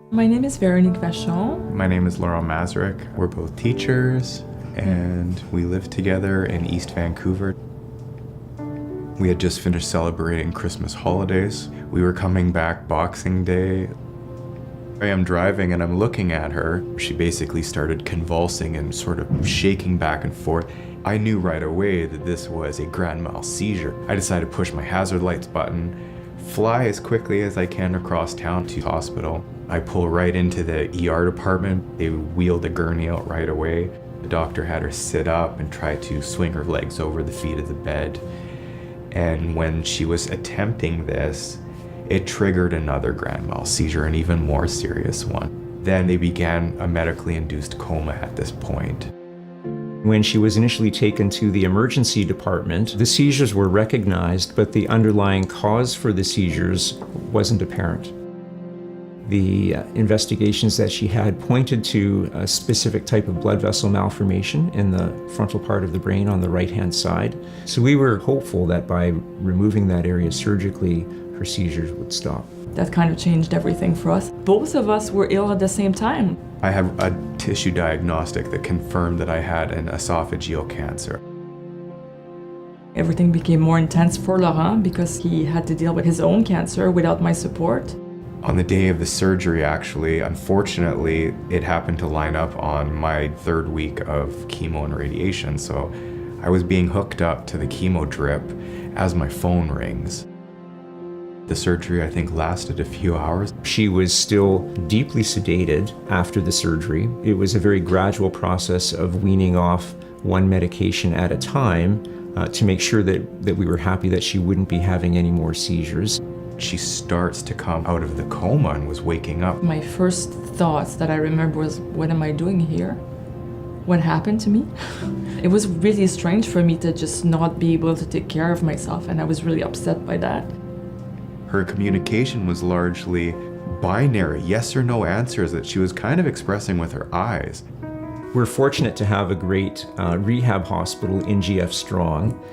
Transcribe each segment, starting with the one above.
My name is Veronique. My name is Laurent Mazurek. We're both teachers and we live together in East Vancouver. We had just finished celebrating Christmas holidays. We were coming back Boxing Day. I am driving and I'm looking at her. She basically started convulsing and sort of shaking back and forth. I knew right away that this was a grand mal seizure. I decided to push my hazard lights button, fly as quickly as I can across town to the hospital. I pull right into the ER department. They wheeled a gurney out right away. The doctor had her sit up and try to swing her legs over the feet of the bed. And when she was attempting this, it triggered another grand mal seizure, an even more serious one. Then they began a medically induced coma at this point. When she was initially taken to the emergency department, the seizures were recognized, but the underlying cause for the seizures wasn't apparent. The investigations that she had pointed to a specific type of blood vessel malformation in the frontal part of the brain on the right-hand side. So we were hopeful that by removing that area surgically, her seizures would stop. That kind of changed everything for us. Both of us were ill at the same time. I have a tissue diagnostic that confirmed that I had an esophageal cancer. Everything became more intense for Laurent because he had to deal with his own cancer without my support. On the day of the surgery, actually, unfortunately, it happened to line up on my 3rd week of chemo and radiation, so I was being hooked up to the chemo drip as my phone rings. The surgery, I think, lasted a few hours. She was still deeply sedated after the surgery. It was a very gradual process of weaning off one medication at a time to make sure that we were happy that she wouldn't be having any more seizures. She starts to come out of the coma and was waking up. My first thoughts that I remember was, what am I doing here? What happened to me? It was really strange for me to just not be able to take care of myself, and I was really upset by that. Her communication was largely binary, yes or no answers that she was kind of expressing with her eyes. We're fortunate to have a great rehab hospital in GF Strong.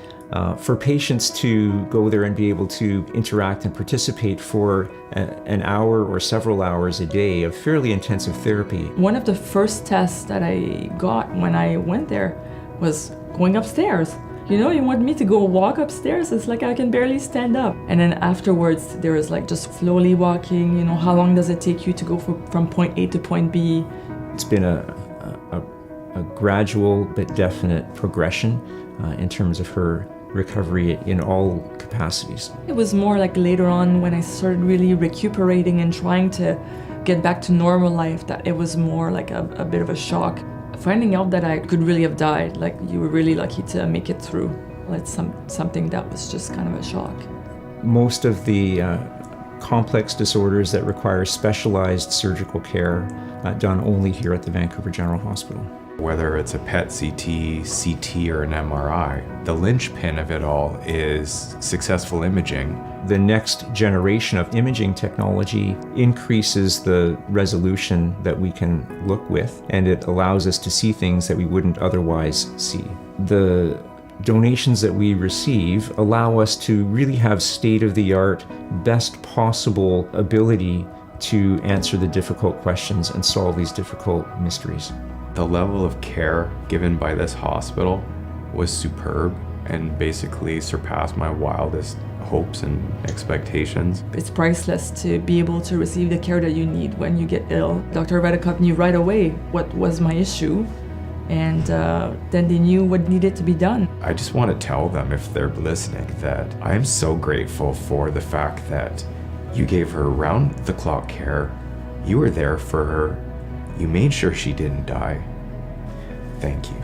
For patients to go there and be able to interact and participate for an hour or several hours a day of fairly intensive therapy. One of the first tests that I got when I went there was going upstairs. You know, you want me to go walk upstairs? It's like I can barely stand up. And then afterwards, there was like just slowly walking, you know, how long does it take you to go from point A to point B? It's been a gradual but definite progression in terms of her recovery in all capacities. It was more like later on when I started really recuperating and trying to get back to normal life that it was more like a bit of a shock. Finding out that I could really have died, like you were really lucky to make it through. It's something that was just kind of a shock. Most of the complex disorders that require specialized surgical care done only here at the Vancouver General Hospital. Whether it's a PET CT, CT, or an MRI, the linchpin of it all is successful imaging. The next generation of imaging technology increases the resolution that we can look with, and it allows us to see things that we wouldn't otherwise see. The donations that we receive allow us to really have state-of-the-art, best possible ability to answer the difficult questions and solve these difficult mysteries. The level of care given by this hospital was superb and basically surpassed my wildest hopes and expectations. It's priceless to be able to receive the care that you need when you get ill. Dr. Redekop knew right away what was my issue, and then they knew what needed to be done. I just want to tell them, if they're listening, that I am so grateful for the fact that you gave her round-the-clock care, you were there for her, you made sure she didn't die. Thank you.